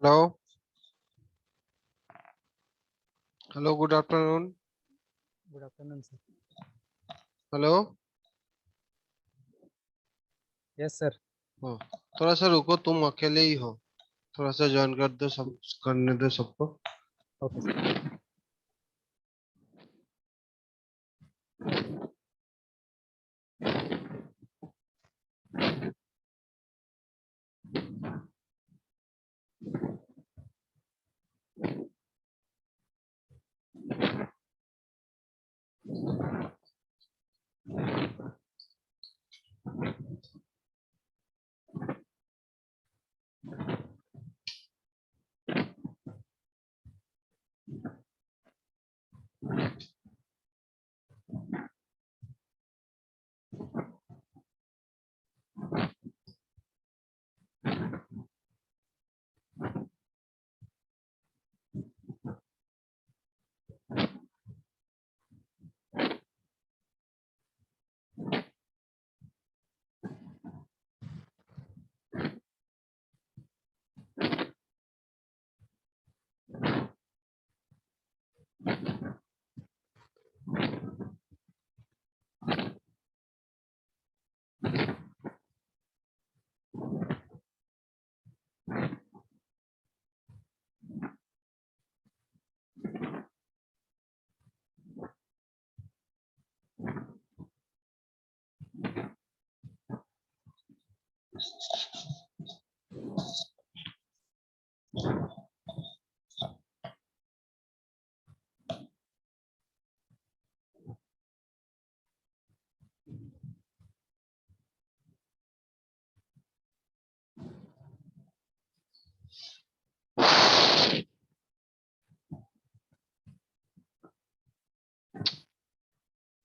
Hello. Hello, good afternoon. Good afternoon sir. Hello. Yes sir. हाँ, थोड़ा सा रुको, तुम अकेले ही हो। थोड़ा सा ज्वाइन कर दो, सब करने दो सबको। Okay sir.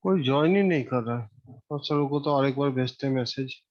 कोई ज्वाइन ही नहीं कर रहा है। और सर रुको, तो और एक बार भेजते हैं मैसेज।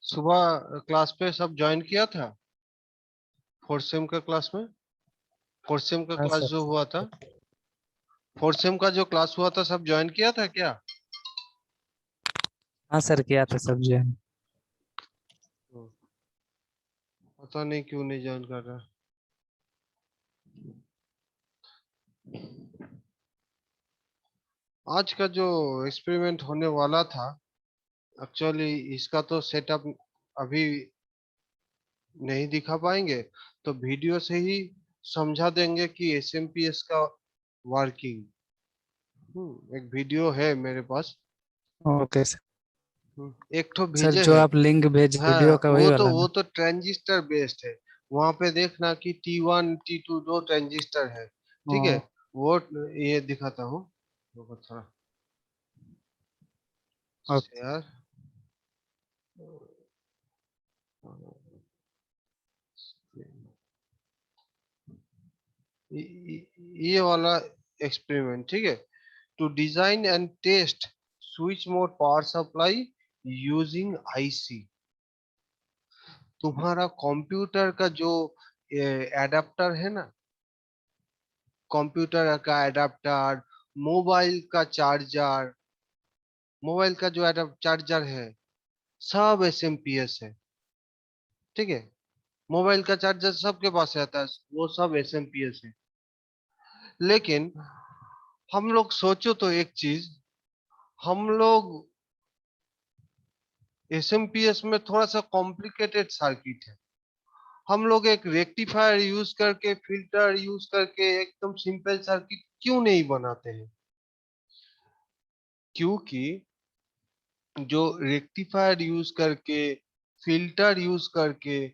सुबह क्लास पे सब ज्वाइन किया था। फोर्थ सेम का क्लास में, फोर्थ सेम का हाँ क्लास सर। जो हुआ था, फोर्थ सेम का जो क्लास हुआ था, सब ज्वाइन किया था क्या? हाँ सर, किया था सब जो है। हम्म, पता नहीं क्यों नहीं ज्वाइन कर रहा। आज का जो एक्सपेरिमेंट होने वाला था, एक्चुअली इसका तो सेटअप अभी नहीं दिखा पाएंगे, तो वीडियो से ही समझा देंगे कि एसएमपीएस का वर्किंग। एक वीडियो है मेरे पास। Okay sir. एक तो सर भेजे जो है। आप लिंक भेज हाँ, वीडियो का वही वाला वो ना? तो ट्रांजिस्टर बेस्ड है। वहां पे देखना कि T1 T2 दो ट्रांजिस्टर है। ठीक है। ओ, वो ये दिखाता हूँ। रुको थोड़ा। ओके। यार, ये वाला एक्सपेरिमेंट, ठीक है। To design and test switch mode power supply using IC. तुम्हारा कंप्यूटर का जो एडाप्टर है ना, कंप्यूटर का एडाप्टर, मोबाइल का चार्जर, मोबाइल का जो चार्जर है, सब एसएमपीएस है। ठीक है। मोबाइल का चार्जर सबके पास रहता है, वो सब एसएमपीएस है। लेकिन हम लोग सोचो तो एक चीज, हम लोग एसएमपीएस में थोड़ा सा कॉम्प्लिकेटेड सर्किट है। हम लोग एक रेक्टिफायर यूज करके, फिल्टर यूज करके एकदम सिंपल सर्किट क्यों नहीं बनाते हैं? क्योंकि जो रेक्टिफायर यूज करके फिल्टर यूज करके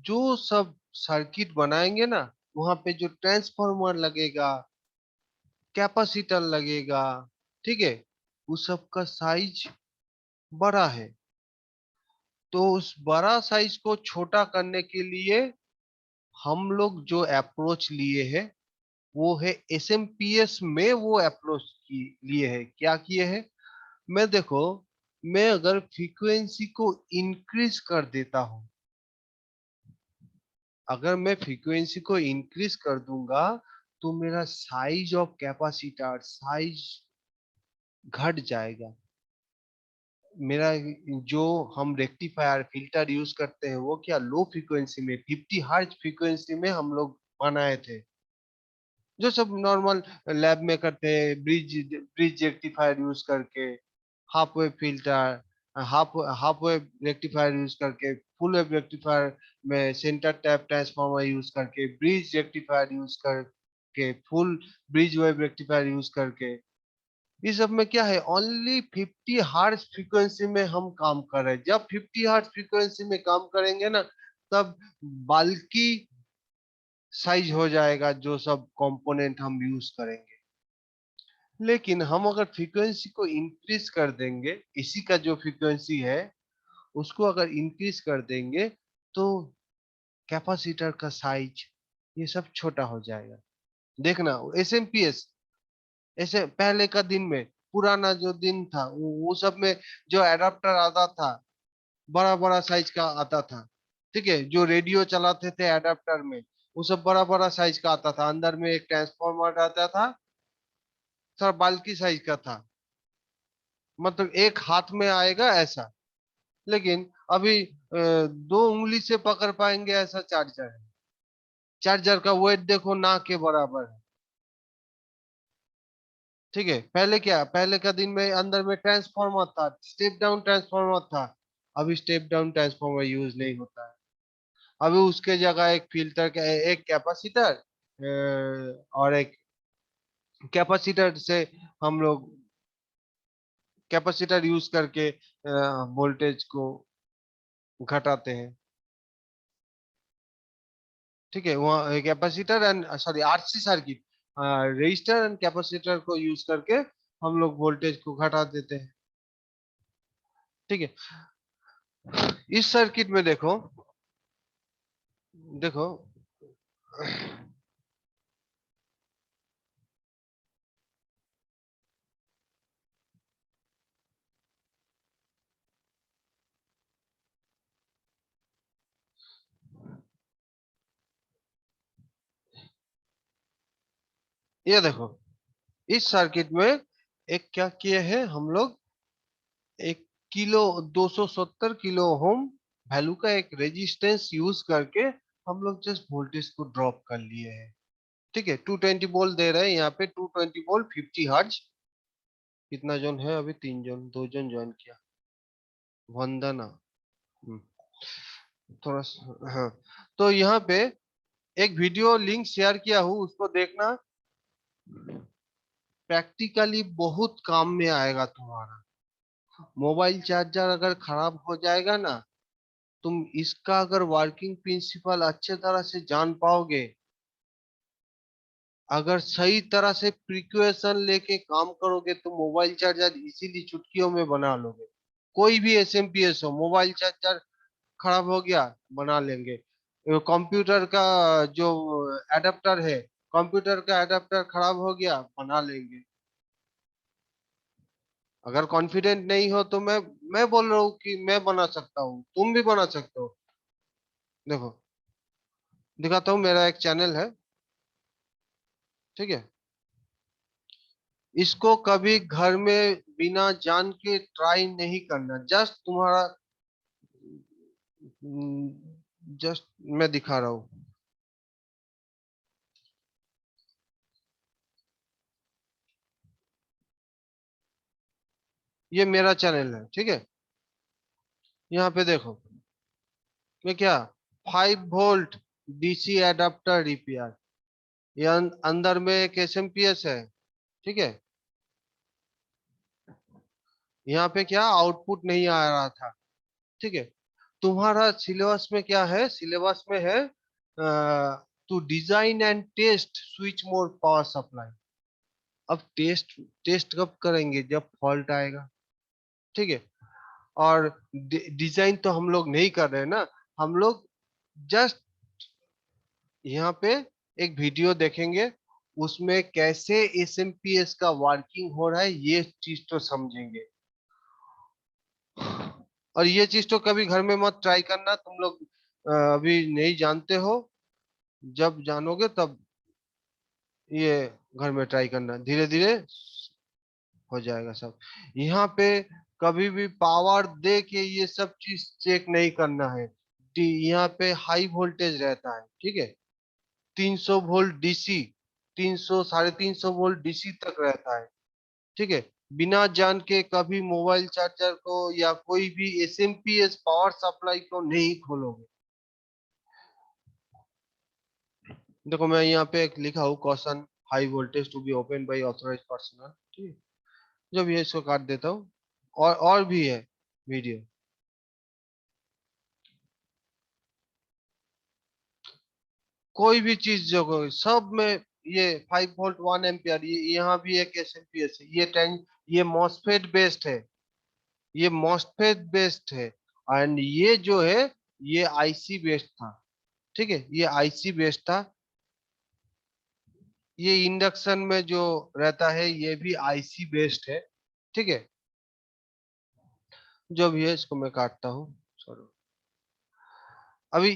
जो सब सर्किट बनाएंगे ना, वहां पे जो ट्रांसफार्मर लगेगा, कैपेसिटर लगेगा, ठीक है, उस सब का साइज बड़ा है। तो उस बड़ा साइज को छोटा करने के लिए हम लोग जो अप्रोच लिए हैं वो है एसएमपीएस में, वो अप्रोच की लिए है। क्या किए हैं? मैं देखो, मैं अगर फ्रीक्वेंसी को इंक्रीज कर देता हूं, अगर मैं फ्रीक्वेंसी को इंक्रीज कर दूंगा तो मेरा साइज ऑफ कैपेसिटर साइज घट जाएगा। मेरा जो हम रेक्टिफायर फिल्टर यूज करते हैं वो क्या लो फ्रीक्वेंसी में 50 हर्ट्ज फ्रीक्वेंसी में हम लोग बनाए थे, जो सब नॉर्मल लैब में करते हैं, ब्रिज ब्रिज रेक्टिफायर यूज करके, half wave filter, half half wave rectifier use करके, फुल वेव रेक्टिफायर में सेंटर टैप ट्रांसफार्मर यूज करके, ब्रिज रेक्टिफायर यूज करके, full bridge wave rectifier use करके। इस सब में क्या है, ओनली 50 हर्ट्ज फ्रीक्वेंसी में हम काम कर रहे हैं। जब 50 हर्ट्ज फ्रीक्वेंसी में काम करेंगे ना, तब बल्कि साइज हो जाएगा जो सब कंपोनेंट हम यूज करेंगे। लेकिन हम अगर फ्रीक्वेंसी को इंक्रीज कर देंगे, इसी का जो फ्रीक्वेंसी है उसको अगर इंक्रीज कर देंगे, तो कैपेसिटर का साइज ये सब छोटा हो जाएगा। देखना एसएमपीएस, ऐसे पहले का दिन में, पुराना जो दिन था वो सब में जो एडाप्टर आता था, बड़ा बड़ा साइज का आता था, ठीक है, जो रेडियो चलाते थे एडाप्टर में, वो सब बड़ा बड़ा साइज का आता था, अंदर में एक ट्रांसफॉर्मर आता था, सर बाल्की साइज का था, मतलब एक हाथ में आएगा ऐसा। लेकिन अभी 2 उंगली से पकड़ पाएंगे ऐसा चार्जर है। चार्जर का वेट देखो ना के बराबर है, ठीक है। पहले क्या, पहले का दिन में अंदर में ट्रांसफार्मर था, स्टेप डाउन ट्रांसफार्मर था। अभी स्टेप डाउन ट्रांसफार्मर यूज नहीं होता है। अभी उसके जगह एक फिल्टर का, एक कैपेसिटर और एक कैपेसिटर से हम लोग कैपेसिटर यूज करके वोल्टेज को घटाते हैं, ठीक है। वहाँ capacitor and sorry RC circuit, resistor and capacitor को यूज करके हम लोग वोल्टेज को घटा देते हैं, ठीक है। इस सर्किट में देखो, देखो ये देखो, इस सर्किट में एक क्या किए हैं हम लोग, एक किलो 270 किलो ओम वैल्यू का एक रेजिस्टेंस यूज करके हम लोग जस्ट वोल्टेज को ड्रॉप कर लिए हैं, ठीक है। 220 वोल्ट दे रहे हैं यहाँ पे, 220 वोल्ट 50 हर्ट्ज। कितना जोन है अभी? 3 जोन, 2 जोन ज्वाइन किया। वंदना। हम्म, हाँ। तो यहाँ पे एक वीडियो लिंक शेयर किया हूँ, उसको देखना। प्रैक्टिकली बहुत काम में आएगा तुम्हारा। मोबाइल चार्जर अगर खराब हो जाएगा ना, तुम इसका अगर वर्किंग प्रिंसिपल अच्छे तरह से जान पाओगे, अगर सही तरह से प्रिकॉशन लेके काम करोगे, तो मोबाइल चार्जर इजीली चुटकियों में बना लोगे। कोई भी एसएमपीएस हो, मोबाइल चार्जर खराब हो गया बना लेंगे। कंप्यूटर का जो एडेप्टर है, कंप्यूटर का एडेप्टर खराब हो गया बना लेंगे। अगर कॉन्फिडेंट नहीं हो तो मैं बोल रहा हूँ कि मैं बना सकता हूँ, तुम भी बना सकते हो। देखो, दिखाता हूँ, मेरा एक चैनल है, ठीक है। इसको कभी घर में बिना जान के ट्राई नहीं करना, जस्ट तुम्हारा, जस्ट मैं दिखा रहा हूँ। ये मेरा चैनल है, ठीक है। यहाँ पे देखो, ये क्या, 5 वोल्ट डीसी एडाप्टर रिपेयर, ये अंदर में एक एसएमपीएस है, ठीक है। यहाँ पे क्या आउटपुट नहीं आ रहा था, ठीक है। तुम्हारा सिलेबस में क्या है? सिलेबस में है to design and test switch mode power supply. अब टेस्ट टेस्ट कब करेंगे? जब फॉल्ट आएगा, ठीक है। और डिजाइन तो हम लोग नहीं कर रहे हैं ना, हम लोग जस्ट यहाँ पे एक वीडियो देखेंगे, उसमें कैसे एसएमपीएस का वर्किंग हो रहा है ये चीज तो समझेंगे। और ये चीज तो कभी घर में मत ट्राई करना तुम लोग, अभी नहीं जानते हो, जब जानोगे तब ये घर में ट्राई करना, धीरे धीरे हो जाएगा सब। यहाँ पे कभी भी पावर दे के ये सब चीज चेक नहीं करना है। यहाँ पे हाई वोल्टेज रहता है, ठीक है, 300 वोल्ट डीसी, 300 350 वोल्ट डीसी तक रहता है, ठीक है। बिना जान के कभी मोबाइल चार्जर को या कोई भी एसएमपीएस पावर सप्लाई को नहीं खोलोगे। देखो मैं यहाँ पे एक लिखा हूँ, caution high voltage to be open by authorised personal, ठीक है। जब ये इसको काट देता हूँ, और भी है वीडियो। कोई भी चीज जो सब में ये 5 वोल्ट 1 एम्पियर, ये यहाँ भी एक एसएमपीएस है, ये मॉसफेट बेस्ड है, ये मॉसफेट बेस्ड है। एंड ये जो है ये आईसी बेस्ड था, ठीक है, ये आईसी बेस्ड था। ये इंडक्शन में जो रहता है ये भी आईसी बेस्ड है, ठीक है। जो भी है इसको मैं काटता हूँ, सॉरी। अभी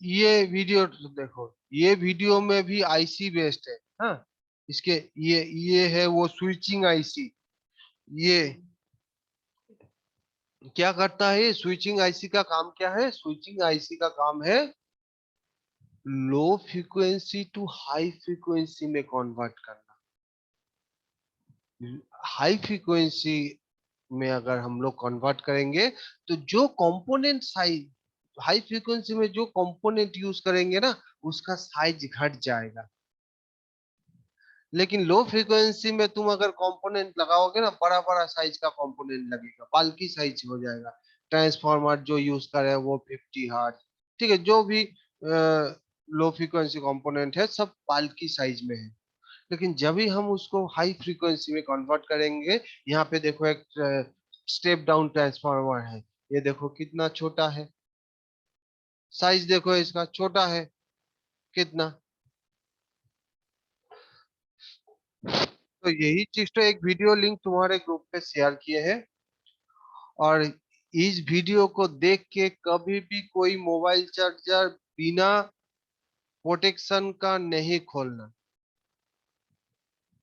ये वीडियो देखो, ये वीडियो में भी आईसी बेस्ड है। हाँ, इसके ये है वो स्विचिंग आईसी। ये क्या करता है? स्विचिंग आईसी का काम क्या है? स्विचिंग आईसी का काम है low frequency to high frequency में कन्वर्ट करना। हाई फ्रीक्वेंसी में अगर हम लोग कन्वर्ट करेंगे तो जो कंपोनेंट साइज, हाई फ्रीक्वेंसी में जो कंपोनेंट यूज करेंगे ना उसका साइज घट जाएगा। लेकिन लो फ्रीक्वेंसी में तुम अगर कंपोनेंट लगाओगे ना, बड़ा बड़ा साइज का कंपोनेंट लगेगा, बल्कि साइज हो जाएगा। ट्रांसफार्मर जो यूज करे वो 50 हर्ट्ज, ठीक है, जो भी लो फ्रीक्वेंसी कंपोनेंट है सब बल्कि साइज में है। लेकिन जब भी हम उसको हाई फ्रीक्वेंसी में कन्वर्ट करेंगे, यहाँ पे देखो एक स्टेप डाउन ट्रांसफार्मर है, ये देखो कितना छोटा है, साइज देखो इसका छोटा है कितना। तो यही चीज तो एक वीडियो लिंक तुम्हारे ग्रुप पे शेयर किए हैं। और इस वीडियो को देख के कभी भी कोई मोबाइल चार्जर बिना प्रोटेक्शन का नहीं खोलना।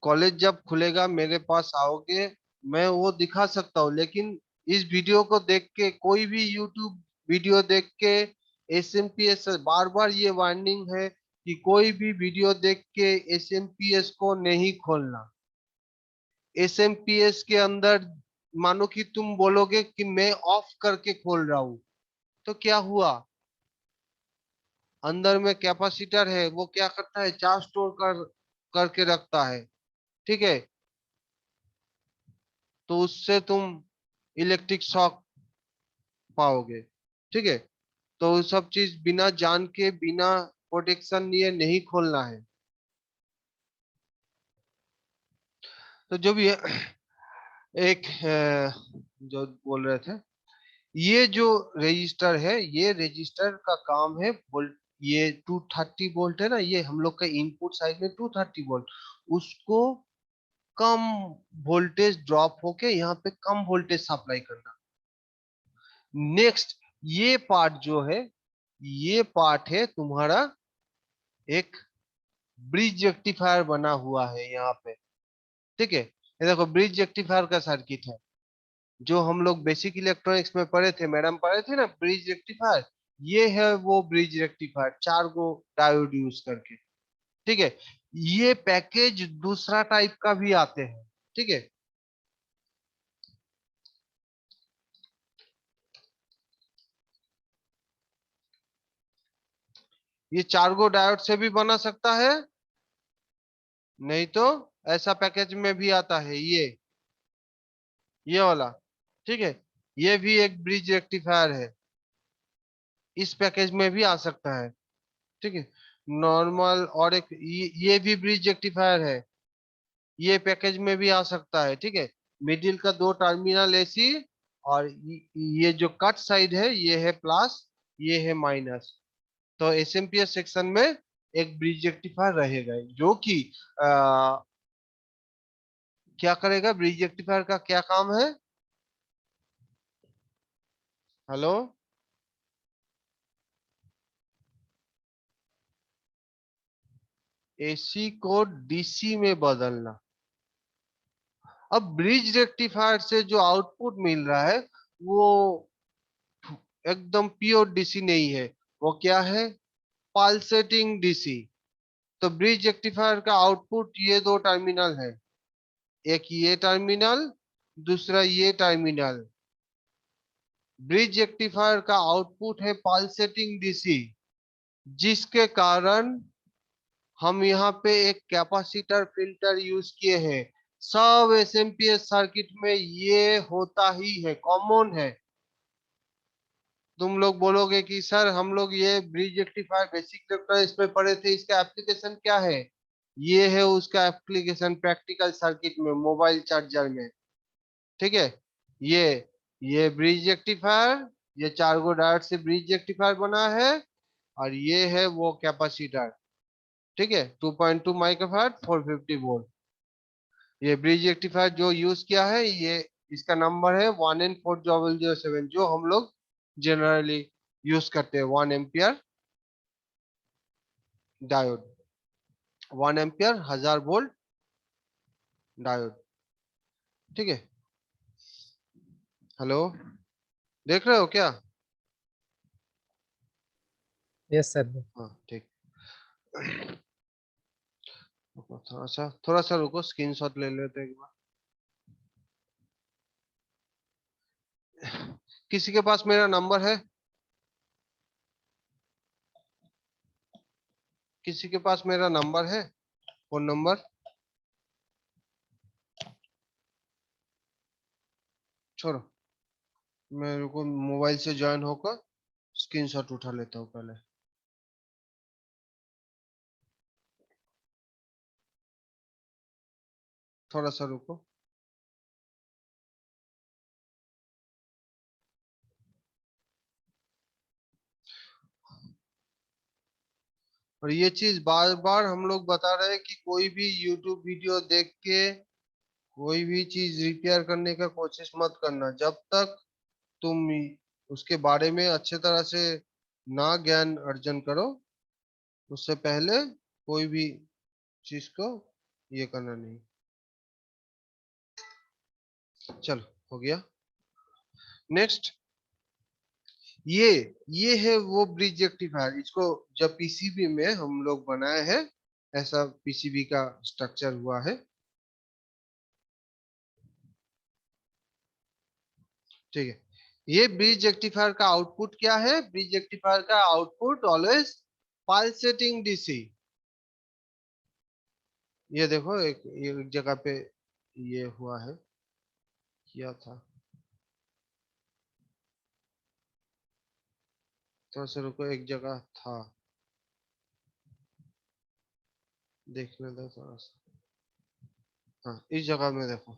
कॉलेज जब खुलेगा मेरे पास आओगे, मैं वो दिखा सकता हूँ, लेकिन इस वीडियो को देख के कोई भी यूट्यूब वीडियो देख के एसएमपीएस, बार बार ये वार्निंग है कि कोई भी वीडियो देख के एसएमपीएस को नहीं खोलना। एसएमपीएस के अंदर मानो कि तुम बोलोगे कि मैं ऑफ करके खोल रहा हूं, तो क्या हुआ? अंदर में कैपेसिटर है, वो क्या करता है? चार्ज स्टोर करके रखता है, ठीक है। तो उससे तुम इलेक्ट्रिक शॉक पाओगे, ठीक है। तो वो सब चीज बिना जान के, बिना प्रोटेक्शन लिए नहीं खोलना है। तो जो भी है, एक जो बोल रहे थे, ये जो रजिस्टर है, ये रजिस्टर का काम है वोल्ट, ये 230 वोल्ट है ना, ये हम लोग का इनपुट साइड में 230 वोल्ट, उसको कम वोल्टेज ड्रॉप होके यहाँ पे कम वोल्टेज सप्लाई करना। नेक्स्ट, ये पार्ट जो है, ये पार्ट है तुम्हारा एक ब्रिज रेक्टिफायर बना हुआ है यहाँ पे, ठीक है। ये देखो ब्रिज रेक्टिफायर का सर्किट है, जो हम लोग बेसिक इलेक्ट्रॉनिक्स में पढ़े थे, मैडम पढ़े थे ना, ब्रिज रेक्टिफायर। ये है वो ब्रिज रेक्टिफायर, 4 गो डायोड यूज करके, ठीक है। ये पैकेज दूसरा टाइप का भी आते हैं, ठीक है। ये 4 गो डायोड से भी बना सकता है, नहीं तो ऐसा पैकेज में भी आता है ये वाला, ठीक है। ये भी एक ब्रिज रेक्टिफायर है, इस पैकेज में भी आ सकता है, ठीक है। नॉर्मल और एक ये भी ब्रिज रेक्टिफायर है, ये पैकेज में भी आ सकता है, ठीक है। मिडिल का दो टर्मिनल एसी, और ये जो कट साइड है ये है प्लस, ये है माइनस। तो एसएमपीएस सेक्शन में एक ब्रिज रेक्टिफायर रहेगा, जो कि आ, क्या करेगा, ब्रिज रेक्टिफायर का क्या काम है? हेलो। एसी को डीसी में बदलना। अब ब्रिज रेक्टिफायर से जो आउटपुट मिल रहा है वो एकदम प्योर डीसी नहीं है, वो क्या है, पल्सेटिंग डीसी। तो ब्रिज रेक्टिफायर का आउटपुट ये दो टर्मिनल है, एक ये टर्मिनल, दूसरा ये टर्मिनल। ब्रिज रेक्टिफायर का आउटपुट है पल्सेटिंग डीसी, जिसके कारण हम यहाँ पे एक कैपेसिटर फिल्टर यूज किए हैं। सब एसएमपीएस सर्किट में ये होता ही है, कॉमन है। तुम लोग बोलोगे कि सर हम लोग ये ब्रिज रेक्टिफायर बेसिक इलेक्ट्रॉनिक्स इसमें पढ़े थे, इसका एप्लीकेशन क्या है? ये है उसका एप्लीकेशन प्रैक्टिकल सर्किट में, मोबाइल चार्जर में, ठीक है। ये ये ब्रिज रेक्टिफायर, ये चार गो डायोड से ब्रिज रेक्टिफायर बना है, और ये है वो कैपेसिटर, ठीक है, 2.2 माइक्रोफैराड 450 वोल्ट। ये ब्रिज रेक्टिफायर जो यूज किया है, ये इसका नंबर है 1N4007, जो हम लोग जनरली यूज करते हैं, 1 ampere diode, 1 ampere 1000 volt diode, ठीक है। हेलो, देख रहे हो क्या? Yes sir. हाँ ठीक। थोड़ा सा रुको, स्क्रीनशॉट ले लेते हैं एक बार। किसी के पास मेरा नंबर है? किसी के पास मेरा नंबर है, फोन नंबर? छोड़ो, मेरे को मोबाइल से ज्वाइन होकर स्क्रीनशॉट उठा लेता हूँ पहले। थोड़ा सा रुको। और ये चीज बार बार हम लोग बता रहे हैं कि कोई भी यूट्यूब वीडियो देख के कोई भी चीज रिपेयर करने का कोशिश मत करना, जब तक तुम उसके बारे में अच्छे तरह से ना ज्ञान अर्जन करो, उससे पहले कोई भी चीज को ये करना नहीं। चलो, हो गया। नेक्स्ट, ये ये है वो ब्रिज रेक्टिफायर, इसको जब पीसीबी में हम लोग बनाए हैं, ऐसा पीसीबी का स्ट्रक्चर हुआ है, ठीक है। ये ब्रिज रेक्टिफायर का आउटपुट क्या है? ब्रिज रेक्टिफायर का आउटपुट ऑलवेज पल्सेटिंग डीसी। ये देखो, एक जगह पे ये हुआ है, किया था। थोड़ा सा रुको, एक जगह था, देखने दो थोड़ा सा। हाँ, इस जगह में देखो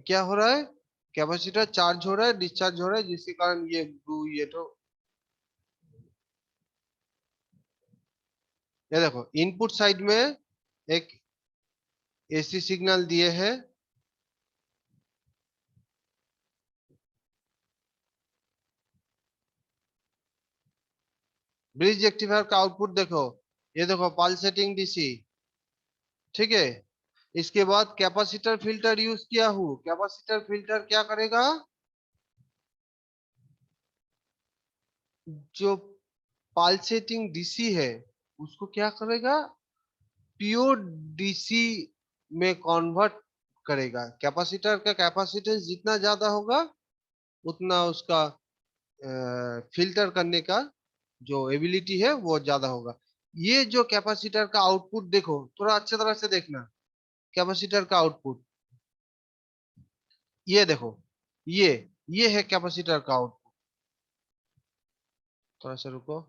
क्या हो रहा है, कैपेसिटर चार्ज हो रहा है, डिस्चार्ज हो रहा है, जिसके कारण ये ब्लू, ये तो, ये देखो इनपुट साइड में एक एसी सिग्नल दिए हैं, ब्रिज रेक्टिफायर का आउटपुट देखो, ये देखो पल्सेटिंग डीसी, ठीक है। इसके बाद कैपेसिटर फिल्टर यूज किया हूँ, कैपेसिटर फिल्टर क्या करेगा, जो पल्सेटिंग डीसी है उसको क्या करेगा, प्योर डीसी में कन्वर्ट करेगा। कैपेसिटर का कैपेसिटेंस जितना ज्यादा होगा, उतना उसका फिल्टर करने का जो एबिलिटी है वो ज्यादा होगा। ये जो कैपेसिटर का आउटपुट देखो, थोड़ा अच्छे तरह से देखना, कैपेसिटर का आउटपुट ये देखो, ये ये है कैपेसिटर का आउटपुट। थोड़ा सा रुको,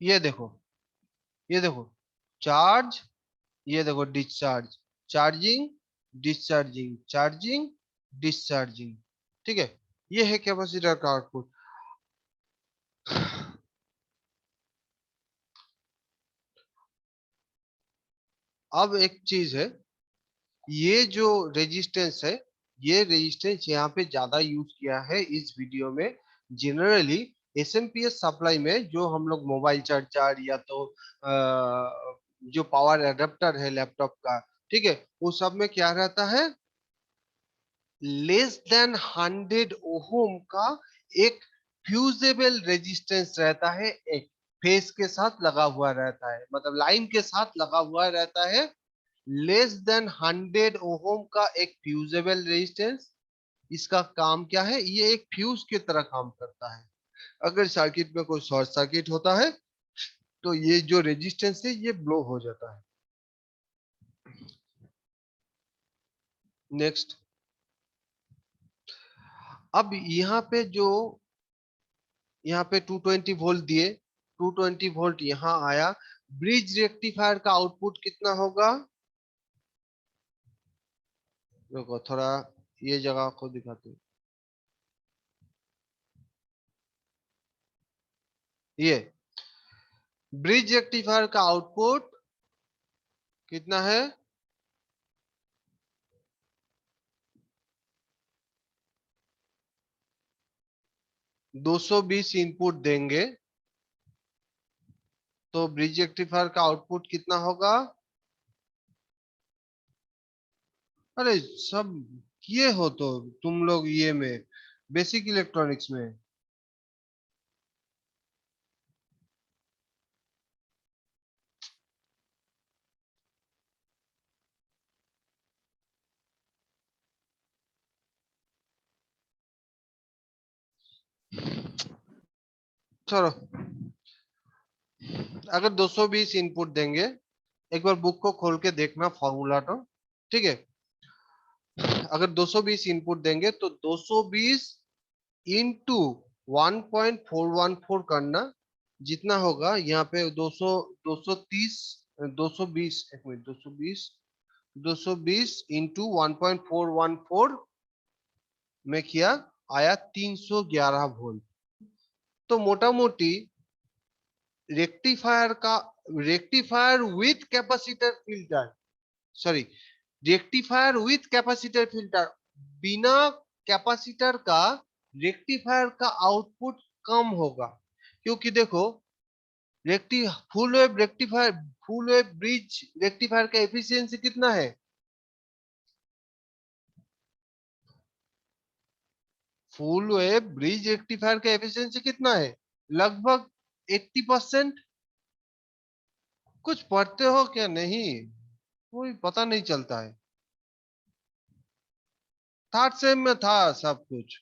ये देखो, ये देखो चार्ज, ये देखो discharge, charging, discharging, charging, discharging. ठीक है, ये है कैपेसिटर का आउटपुट। अब एक चीज है, ये जो रेजिस्टेंस है, ये रेजिस्टेंस यहाँ पे ज्यादा यूज किया है इस वीडियो में। जनरली एसएमपीएस सप्लाई में जो हम लोग मोबाइल चार्जर या तो जो पावर एडेप्टर है लैपटॉप का, ठीक है, वो सब में क्या रहता है, लेस देन 100 ओहम का एक फ्यूजेबल रेजिस्टेंस रहता है, एक फेस के साथ लगा हुआ रहता है, मतलब लाइन के साथ लगा हुआ रहता है। लेस देन 100 ओहम का एक फ्यूजेबल रेजिस्टेंस। इसका काम क्या है, ये एक फ्यूज की तरह काम करता है। अगर सर्किट में कोई शॉर्ट सर्किट होता है तो ये जो रेजिस्टेंस है ये ब्लो हो जाता है। नेक्स्ट, अब यहाँ पे जो, यहाँ पे 220 वोल्ट दिए, 220 वोल्ट यहाँ आया, ब्रिज रेक्टिफायर का आउटपुट कितना होगा, देखो थोड़ा ये जगह को दिखाते हैं। ये ब्रिज रेक्टिफायर का आउटपुट कितना है, 220 इनपुट देंगे तो ब्रिज रेक्टिफायर का आउटपुट कितना होगा। अरे सब किए हो तो तुम लोग ये में, बेसिक इलेक्ट्रॉनिक्स में। चलो, अगर 220 इनपुट देंगे, एक बार बुक को खोल के देखना फॉर्मूला तो, ठीक है। अगर 220 इनपुट देंगे तो 220 इंटू 1.414 करना, जितना होगा यहाँ पे 200, 230, 220, एक मिनट, 220, 220 इंटू 1.414 में किया, आया 311 वोल्ट। तो मोटा मोटी रेक्टिफायर का, rectifier with capacitor filter, sorry, rectifier with capacitor filter, बिना कैपेसिटर का रेक्टिफायर का आउटपुट कम होगा। क्योंकि देखो, रेक्टि full wave rectifier, full wave bridge rectifier का एफिशिएंसी कितना है, फुल वेव ब्रिज रेक्टिफायर का एफिशिएंसी कितना है, लगभग 80%। कुछ पढ़ते हो क्या नहीं, कोई पता नहीं चलता है। थर्ड सेम में था सब कुछ।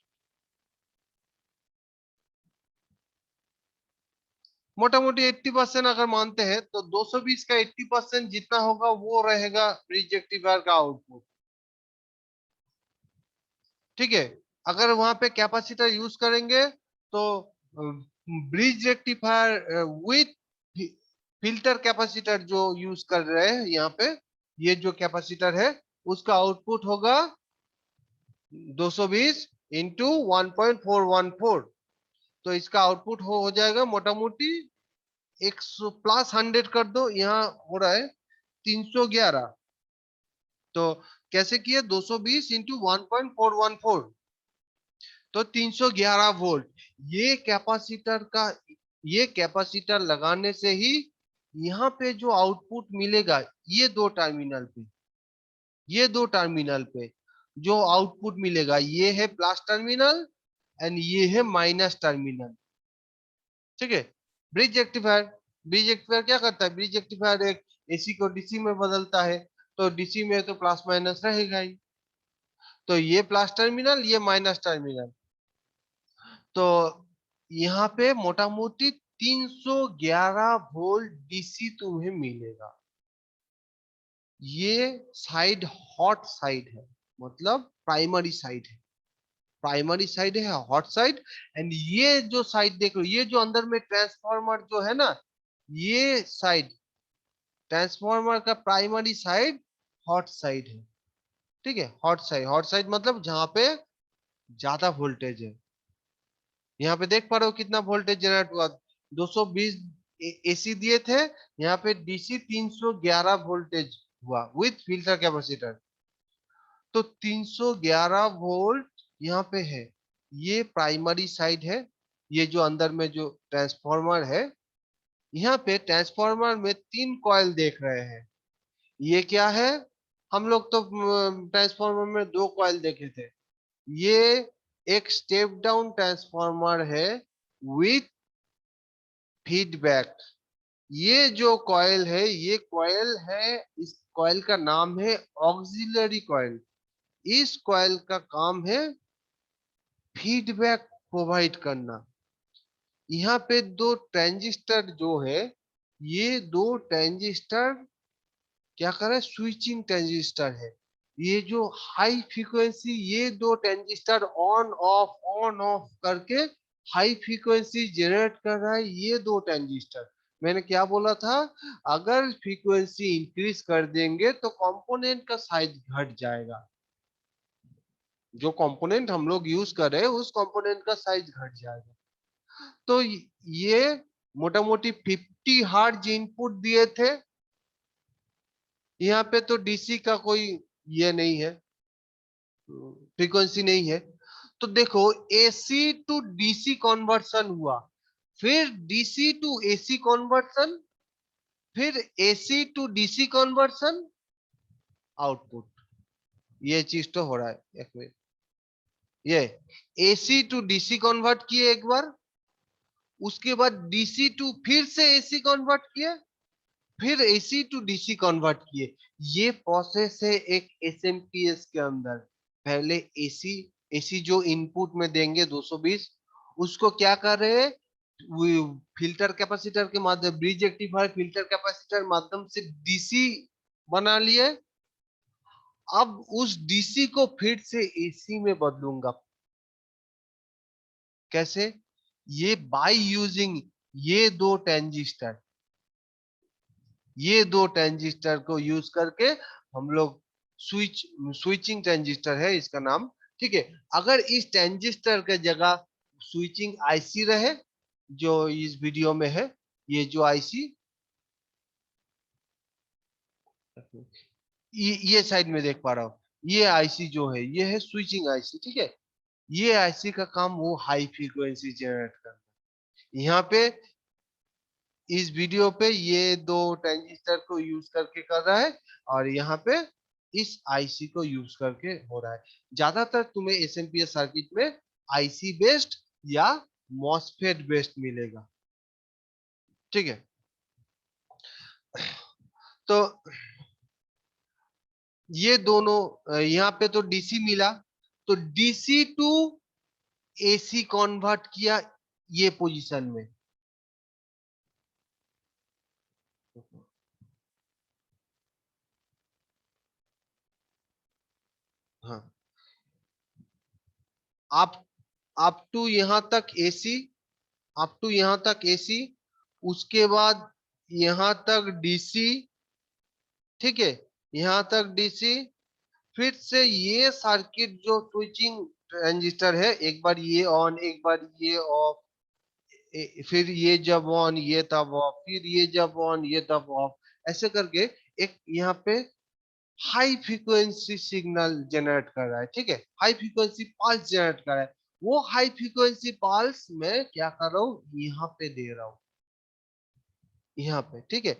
मोटा मोटी 80% अगर मानते हैं तो 220 का 80% जितना होगा वो रहेगा ब्रिज रेक्टिफायर का आउटपुट। ठीक है, अगर वहां पे कैपेसिटर यूज करेंगे तो bridge rectifier with filter capacitor जो यूज कर रहे हैं यहाँ पे, ये जो कैपेसिटर है उसका आउटपुट होगा 220 इंटू 1.414। तो इसका आउटपुट हो जाएगा मोटा मोटी 100 प्लस 100 कर दो, यहाँ हो रहा है 311। तो कैसे किए, 220 इंटू 1.414, तो 311 वोल्ट। ये कैपेसिटर का, ये कैपेसिटर लगाने से ही यहाँ पे जो आउटपुट मिलेगा, ये दो टर्मिनल पे, ये दो टर्मिनल पे जो आउटपुट मिलेगा, ये है प्लस टर्मिनल एंड ये है माइनस टर्मिनल। ठीक है, ब्रिज रेक्टिफायर, ब्रिज रेक्टिफायर क्या करता है, ब्रिज रेक्टिफायर एक एसी को डीसी में बदलता है, तो डीसी में तो प्लस माइनस रहेगा ही, तो ये प्लस टर्मिनल, ये माइनस टर्मिनल। तो यहाँ पे मोटा मोटी 311 वोल्ट डीसी तुम्हें मिलेगा। ये साइड हॉट साइड है, मतलब प्राइमरी साइड है, प्राइमरी साइड है हॉट साइड। एंड ये जो साइड देख लो, ये जो अंदर में ट्रांसफार्मर जो है ना, ये साइड ट्रांसफार्मर का प्राइमरी साइड हॉट साइड है। ठीक है, हॉट साइड, हॉट साइड मतलब जहां पे ज्यादा वोल्टेज है। यहाँ पे देख पा रहे हो कितना वोल्टेज जनरेट हुआ, 220 एसी दिए थे, यहाँ पे डीसी 311 वोल्टेज हुआ विथ फिल्टर कैपेसिटर। तो 311 वोल्ट यहाँ पे है, ये प्राइमरी साइड है। ये जो अंदर में जो ट्रांसफार्मर है, यहाँ पे ट्रांसफार्मर में 3 कॉइल देख रहे हैं। ये क्या है, हम लोग तो ट्रांसफार्मर में 2 कॉइल देखे थे। ये एक स्टेप डाउन ट्रांसफार्मर है विथ फीडबैक। ये जो कॉइल है, ये कॉइल है, इस कॉइल का नाम है ऑक्सिलरी कॉइल। इस कॉइल का काम है फीडबैक प्रोवाइड करना। यहाँ पे 2 ट्रांजिस्टर जो है, ये 2 ट्रांजिस्टर क्या कर रहा है, स्विचिंग ट्रांजिस्टर है। ये जो हाई फ्रीक्वेंसी, ये 2 ट्रांजिस्टर ऑन ऑफ करके हाई फ्रीक्वेंसी जनरेट कर रहा है, ये 2 ट्रांजिस्टर। मैंने क्या बोला था, अगर फ्रीक्वेंसी इंक्रीज कर देंगे तो कंपोनेंट का साइज घट जाएगा। जो कंपोनेंट हम लोग यूज कर रहे हैं उस कंपोनेंट का साइज घट जाएगा। तो ये मोटा मोटी 50 हर्ट्ज इनपुट दिए थे। यहाँ पे तो डीसी का कोई ये नहीं है, फ्रीक्वेंसी नहीं है। तो देखो, एसी टू डीसी कन्वर्शन हुआ, फिर डीसी टू एसी कन्वर्शन, फिर AC to DC conversion, output. ये चीज तो हो रहा है। एक मिनट, ये एसी टू डीसी कन्वर्ट किए एक बार, उसके बाद डीसी टू फिर से एसी कन्वर्ट किए, फिर एसी टू डीसी कन्वर्ट किए। ये प्रोसेस है एक एसएमपीएस के अंदर। पहले एसी, एसी जो इनपुट में देंगे 220, उसको क्या कर रहे हैं, फिल्टर कैपेसिटर के माध्यम, ब्रिज रेक्टिफायर फिल्टर कैपेसिटर माध्यम से डीसी बना लिए। अब उस डीसी को फिर से एसी में बदलूंगा। कैसे, ये बाय यूजिंग ये 2 ट्रांजिस्टर, ये 2 ट्रांजिस्टर को यूज करके हम लोग स्विचिंग ट्रांजिस्टर है इसका नाम। ठीक है, अगर इस ट्रांजिस्टर के जगह स्विचिंग आईसी रहे, जो इस वीडियो में है, ये जो आईसी, ये साइड में देख पा रहा हूँ, ये आईसी जो है ये है स्विचिंग आईसी। ठीक है, ये आईसी का काम वो हाई फ्रीक्वेंसी जनरेट करना। यहाँ पे इस वीडियो पे ये 2 ट्रांजिस्टर को यूज करके कर रहा है, और यहाँ पे इस आईसी को यूज करके हो रहा है। ज्यादातर तुम्हें एसएमपीएस सर्किट में आईसी बेस्ड या मॉसफेट बेस्ड मिलेगा। ठीक है, तो ये दोनों यहाँ पे तो डीसी मिला, तो डीसी टू एसी कन्वर्ट किया ये पोजीशन में। हाँ, आप अप टू यहाँ तक एसी, अप टू यहाँ तक एसी, उसके बाद यहाँ तक डीसी। ठीक है, यहाँ तक डीसी, फिर से ये सर्किट जो स्विचिंग ट्रांजिस्टर है, एक बार ये ऑन एक बार ये ऑफ, फिर ये जब ऑन ये तब ऑफ, फिर ये जब ऑन ये तब ऑफ, ऐसे करके एक यहाँ पे हाई फ्रीक्वेंसी सिग्नल जनरेट कर रहा है। ठीक है, हाई फ्रीक्वेंसी पल्स जनरेट कर रहा है। वो हाई फ्रीक्वेंसी पल्स मैं क्या कर रहा हूँ, यहाँ पे दे रहा हूँ, यहाँ पे। ठीक है,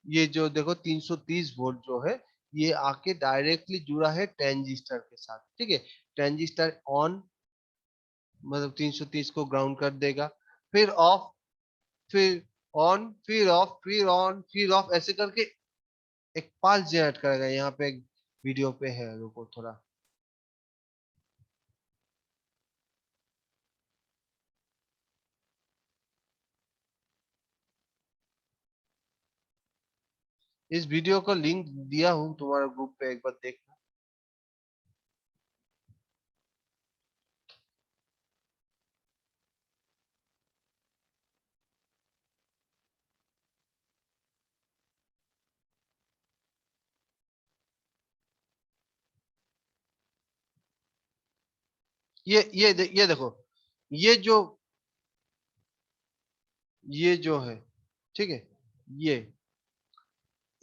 ये जो देखो 330 वोल्ट जो है, ये आके डायरेक्टली जुड़ा है ट्रांजिस्टर के साथ। ठीक है, ट्रांजिस्टर ऑन मतलब 330 को ग्राउंड कर देगा, फिर ऑफ, फिर ऑन, फिर ऑफ, फिर ऑन, फिर ऑफ, ऐसे करके एक पल्स जनरेट करेगा। यहाँ पे एक वीडियो पे है, रुको थोड़ा। इस वीडियो को लिंक दिया हूँ तुम्हारे ग्रुप पे, एक बार देखना। ये देखो, ये जो ये जो है, ठीक है, ये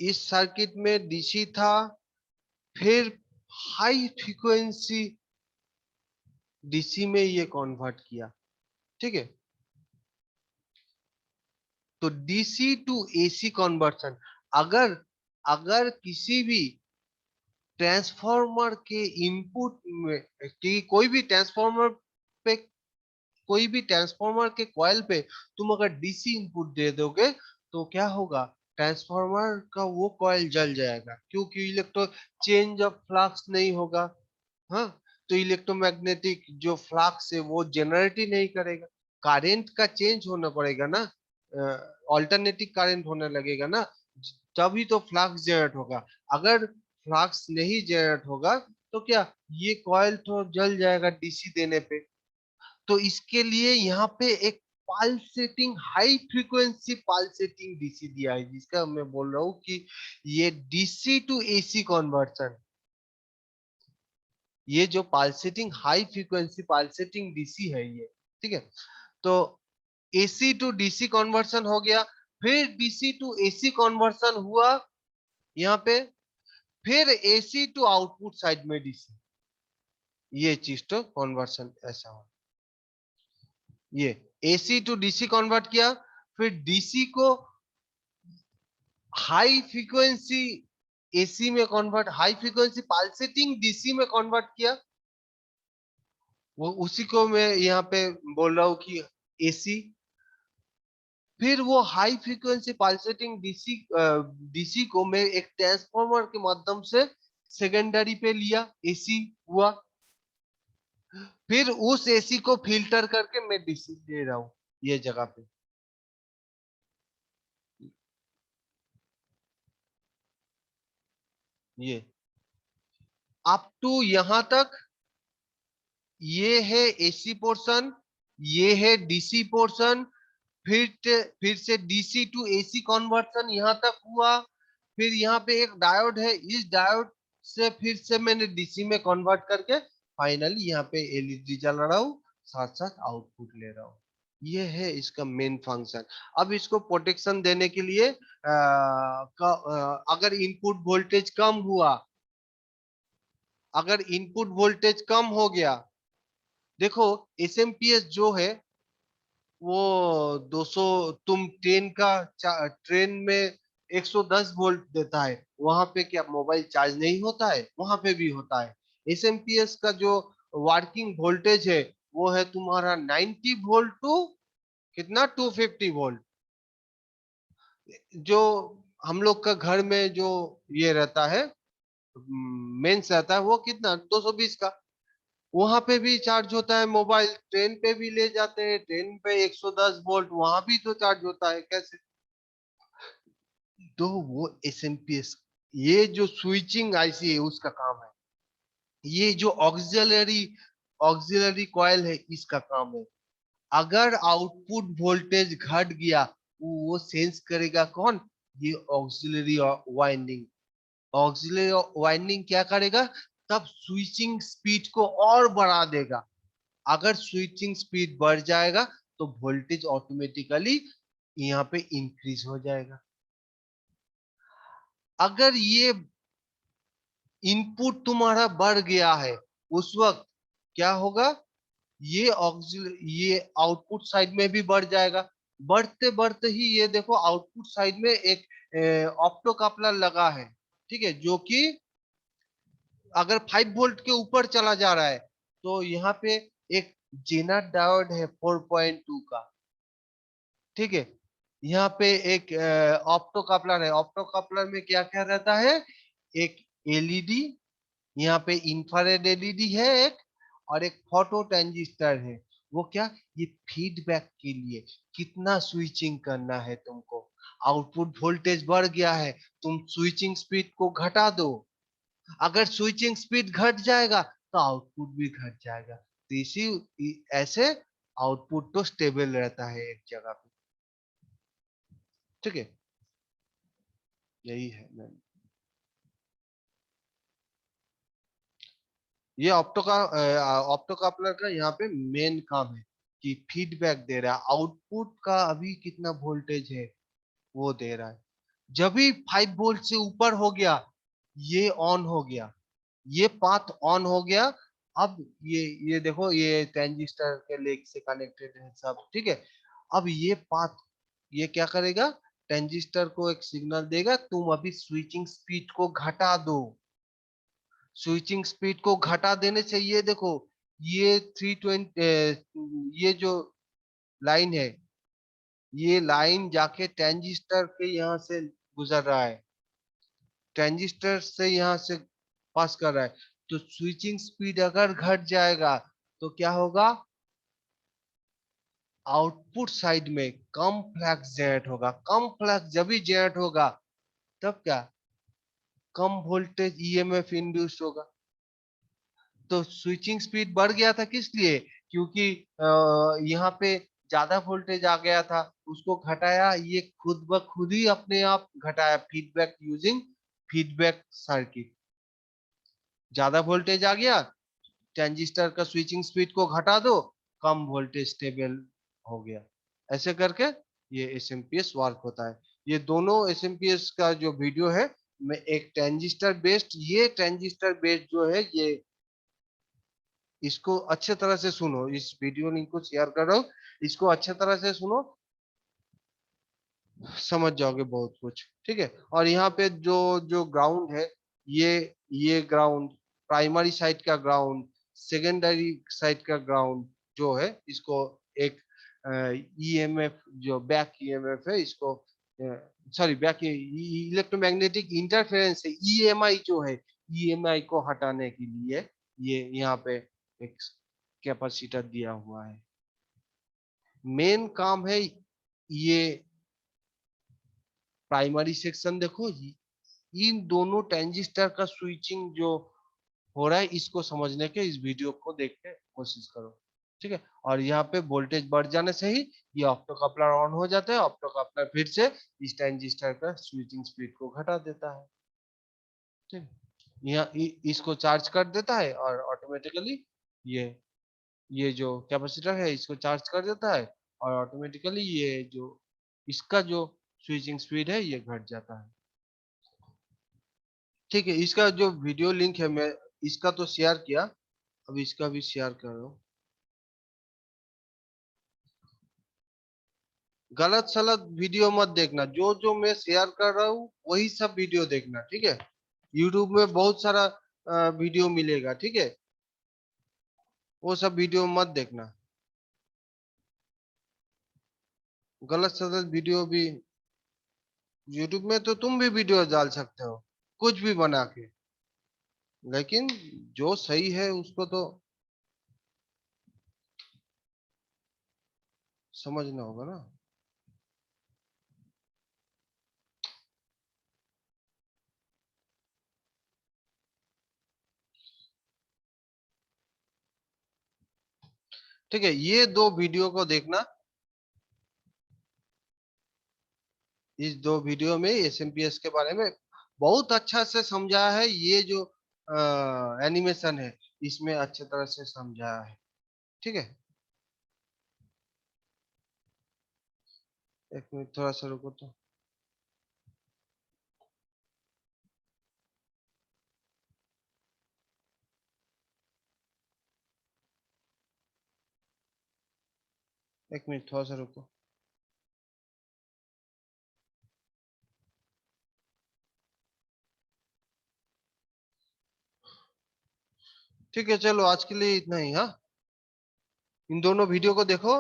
इस सर्किट में डीसी था, फिर हाई फ्रीक्वेंसी डीसी में ये कन्वर्ट किया, ठीक है। तो डीसी टू एसी कन्वर्शन, अगर अगर किसी भी ट्रांसफार्मर के इनपुट में, कि कोई भी ट्रांसफार्मर पे, कोई भी ट्रांसफार्मर के कॉइल पे तुम अगर डीसी इनपुट दे दोगे, तो क्या होगा, ट्रांसफार्मर का वो कॉइल जल जाएगा, क्योंकि इलेक्ट्रो चेंज ऑफ फ्लक्स नहीं होगा। हाँ, तो इलेक्ट्रोमैग्नेटिक जो फ्लक्स है वो जनरेट ही नहीं करेगा, करंट का चेंज होना पड़ेगा ना, ऑल्टरनेटिंग करंट होने लगेगा ना, तभी तो फ्लक्स जनरेट होगा। अगर फ्लक्स नहीं जनरेट होगा, तो क्या, ये कॉइल तो जल जाएगा डीसी देने पे। तो इसके लिए यहाँ पे एक pulsating, high frequency pulsating DC दिया है, जिसका मैं बोल रहा हूँ कि ये डीसी टू एसी कन्वर्शन, ये जो pulsating high frequency pulsating DC है ये, ठीक है। तो एसी टू डीसी कन्वर्शन हो गया, फिर डीसी टू एसी कन्वर्शन हुआ यहाँ पे, फिर एसी टू आउटपुट साइड में डीसी, ये चीज तो कन्वर्शन ऐसा हो, ये एसी टू डीसी कन्वर्ट किया, फिर डीसी को हाई फ्रीक्वेंसी एसी में convert, high frequency pulsating DC में कन्वर्ट किया, वो उसी को मैं यहाँ पे बोल रहा हूँ कि एसी। फिर वो high frequency pulsating DC DC को मैं एक ट्रांसफार्मर के माध्यम से सेकेंडरी पे लिया, एसी हुआ, फिर उस एसी को फिल्टर करके मैं डीसी दे रहा हूँ ये जगह पे। ये अप टू यहां तक ये है एसी पोर्शन, ये है डीसी पोर्शन, फिर से डीसी टू एसी कन्वर्शन यहाँ तक हुआ, फिर यहाँ पे एक डायोड है, इस डायोड से फिर से मैंने डीसी में कन्वर्ट करके फाइनली यहाँ पे एलईडी जला रहा हूँ, साथ साथ आउटपुट ले रहा हूँ। ये है इसका मेन फंक्शन। अब इसको प्रोटेक्शन देने के लिए अगर इनपुट वोल्टेज कम हुआ, अगर इनपुट वोल्टेज कम हो गया, देखो एसएमपीएस जो है वो 200, तुम ट्रेन का ट्रेन में 110 वोल्ट देता है, वहां पे क्या मोबाइल चार्ज नहीं होता है, वहां पे भी होता है। एसएमपीएस का जो वर्किंग वोल्टेज है वो है तुम्हारा 90 वोल्ट टू कितना, 250 वोल्ट। जो हम लोग का घर में जो ये रहता है, मेंस रहता है, वो कितना, 220 का। वहां पे भी चार्ज होता है मोबाइल, ट्रेन पे भी ले जाते हैं, ट्रेन पे 110 वोल्ट, वहां भी तो चार्ज होता है, कैसे। तो वो एसएमपीएस, ये जो स्विचिंग आईसी है उसका काम है, ये जो ऑक्सिलरी ऑक्सिलरी कॉइल है इसका काम है। अगर आउटपुट वोल्टेज घट गया, वो सेंस करेगा कौन, ये ऑक्सिलरी वाइंडिंग। ऑक्सिलरी वाइंडिंग क्या करेगा, तब स्विचिंग स्पीड को और बढ़ा देगा। अगर स्विचिंग स्पीड बढ़ जाएगा तो वोल्टेज ऑटोमेटिकली यहाँ पे इंक्रीज हो जाएगा। अगर ये इनपुट तुम्हारा बढ़ गया है, उस वक्त क्या होगा, ये ये आउटपुट साइड में भी बढ़ जाएगा। बढ़ते बढ़ते ही ये देखो आउटपुट साइड में एक ऑप्टो कपलर लगा है, ठीक है, जो कि अगर 5 वोल्ट के ऊपर चला जा रहा है, तो यहाँ पे एक जेनर डायोड है 4.2 का, ठीक है। यहाँ पे एक ऑप्टो कपलर है, ऑप्टो कपलर में क्या क्या रहता है, एक एलईडी, यहाँ पे इंफ्रारेड एलईडी है एक, और एक फोटो ट्रांजिस्टर है। वो क्या, ये फीडबैक के लिए कितना स्विचिंग करना है तुमको। आउटपुट वोल्टेज बढ़ गया है, तुम स्विचिंग स्पीड को घटा दो, अगर स्विचिंग स्पीड घट जाएगा तो आउटपुट भी घट जाएगा। तो इसी ऐसे आउटपुट तो स्टेबल रहता है एक जगह पे, ठीक है। यही है मैम। ये ऑप्टो कपलर का यहाँ पे मेन काम है कि फीडबैक दे रहा है, आउटपुट का अभी कितना वोल्टेज है वो दे रहा है। जब भी 5 वोल्ट से ऊपर हो गया, ये ऑन हो गया, ये पाथ ऑन हो गया। अब ये देखो, ये ट्रांजिस्टर के लेग से कनेक्टेड है सब, ठीक है। अब ये पाथ, ये क्या करेगा, ट्रांजिस्टर को एक सिग्नल देगा, तुम अभी स्विचिंग स्पीड को घटा दो। स्विचिंग स्पीड को घटा देने से ये देखो, ये 320, ये जो लाइन है, ये लाइन जाके ट्रांजिस्टर के यहाँ से गुजर रहा है, ट्रांजिस्टर से यहाँ से पास कर रहा है। तो स्विचिंग स्पीड अगर घट जाएगा तो क्या होगा, आउटपुट साइड में कम फ्लक्स जनरेट होगा। कम फ्लक्स जब भी जनरेट होगा, तब क्या, कम वोल्टेज ईएमएफ इंड्यूस होगा। तो स्विचिंग स्पीड बढ़ गया था किस लिए, क्योंकि यहाँ पे ज्यादा वोल्टेज आ गया था, उसको घटाया, ये खुद ब खुद ही अपने आप घटाया, फीडबैक यूजिंग फीडबैक सर्किट। ज्यादा वोल्टेज आ गया, ट्रांजिस्टर का स्विचिंग स्पीड को घटा दो, कम वोल्टेज स्टेबल हो गया। ऐसे करके ये एसएमपीएस वर्क होता है। ये दोनों एसएमपीएस का जो वीडियो है, मैं एक ट्रांजिस्टर बेस्ड, ये ट्रांजिस्टर बेस्ड जो है, ये इसको अच्छे तरह से सुनो, इस वीडियो लिंक को शेयर कर रहा हूँ, इसको अच्छे तरह से सुनो, समझ जाओगे बहुत कुछ, ठीक है। और यहाँ पे जो जो ग्राउंड है, ये ग्राउंड प्राइमरी साइड का ग्राउंड, सेकेंडरी साइड का ग्राउंड जो है, इसको एक ईएमएफ, जो बैक ईएमएफ है, इसको सॉरी, बैक इलेक्ट्रोमैग्नेटिक इंटरफेरेंस है, ईएमआई जो है, ईएमआई को हटाने के लिए ये यहाँ पे एक कैपेसिटर दिया हुआ है। मेन काम है ये। प्राइमरी सेक्शन देखो, इन दोनों ट्रांजिस्टर का स्विचिंग जो हो रहा है, इसको समझने के इस वीडियो को देख के कोशिश करो, ठीक है। और यहाँ पे वोल्टेज बढ़ जाने से ही ये ऑप्टो कपलर ऑन हो जाता है, ऑप्टो कपलर फिर से इस ट्रांजिस्टर का स्विचिंग स्पीड को घटा देता है, ठीक है। यहाँ इसको चार्ज कर देता है और ऑटोमेटिकली ये ये जो कैपेसिटर है इसको चार्ज कर देता है, और ऑटोमेटिकली ये जो इसका जो स्विचिंग स्पीड है ये घट जाता है, ठीक है। इसका जो वीडियो लिंक है, मैं इसका तो शेयर किया, अब इसका भी शेयर कर रहा हूँ। गलत सलत वीडियो मत देखना, जो जो मैं शेयर कर रहा हूँ वही सब वीडियो देखना, ठीक है। यूट्यूब में बहुत सारा वीडियो मिलेगा, ठीक है, वो सब वीडियो मत देखना। गलत सलत वीडियो भी, यूट्यूब में तो तुम भी वीडियो डाल सकते हो, कुछ भी बना के, लेकिन जो सही है उसको तो समझना होगा ना। ठीक है, ये दो वीडियो को देखना। इस दो वीडियो में एसएमपीएस के बारे में बहुत अच्छा से समझा है, ये जो एनिमेशन है इसमें अच्छे तरह से समझाया है, ठीक है। एक मिनट, थोड़ा सा रुको तो। एक मिनट, थोड़ा सा रुको। ठीक है, चलो आज के लिए इतना ही, हाँ। इन दोनों वीडियो को देखो,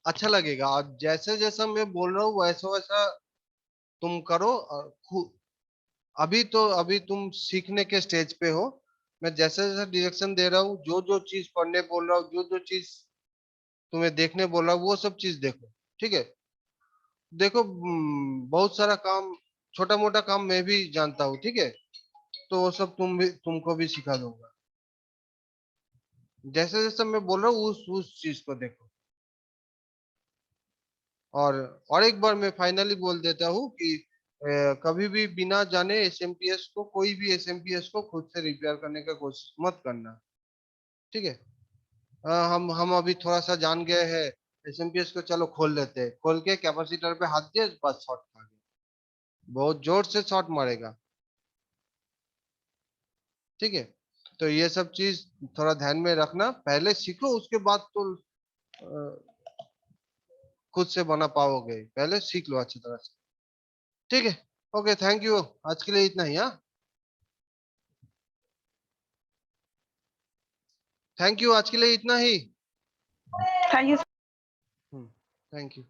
अच्छा लगेगा, और जैसे जैसा मैं बोल रहा हूँ वैसा वैसा तुम करो। और अभी तुम सीखने के स्टेज पे हो। मैं जैसे जैसे डायरेक्शन दे रहा हूँ, जो जो चीज पढ़ने बोल रहा हूँ, जो जो चीज तुम्हें देखने बोल रहा हूँ, वो सब चीज देखो, ठीक है। देखो, बहुत सारा काम, छोटा मोटा काम मैं भी जानता हूँ, ठीक है। तो वो सब तुमको भी सिखा दूंगा। जैसे जैसे मैं बोल रहा हूँ उस चीज को देखो। और और एक बार मैं फाइनली बोल देता हूँ कि कभी भी बिना जाने एसएमपीएस को, कोई भी एसएमपीएस को खुद से रिपेयर करने का कोशिश मत करना। ठीक है। हम अभी थोड़ा सा जान गए हैं एसएमपीएस को, चलो खोल लेते हैं, खोल के कैपेसिटर पे हाथ दिए, बस शॉर्ट खा गया, बहुत जोर से शॉर्ट मारेगा। ठीक है। तो ये सब चीज थोड़ा ध्यान में रखना, पहले सीखो उसके बाद तो अ, खुद से बना पाओगे, पहले सीख लो अच्छी तरह से। ठीक है। ओके, थैंक यू, आज के लिए इतना ही। हाँ, थैंक यू, आज के लिए इतना ही। Thank you. Thank you.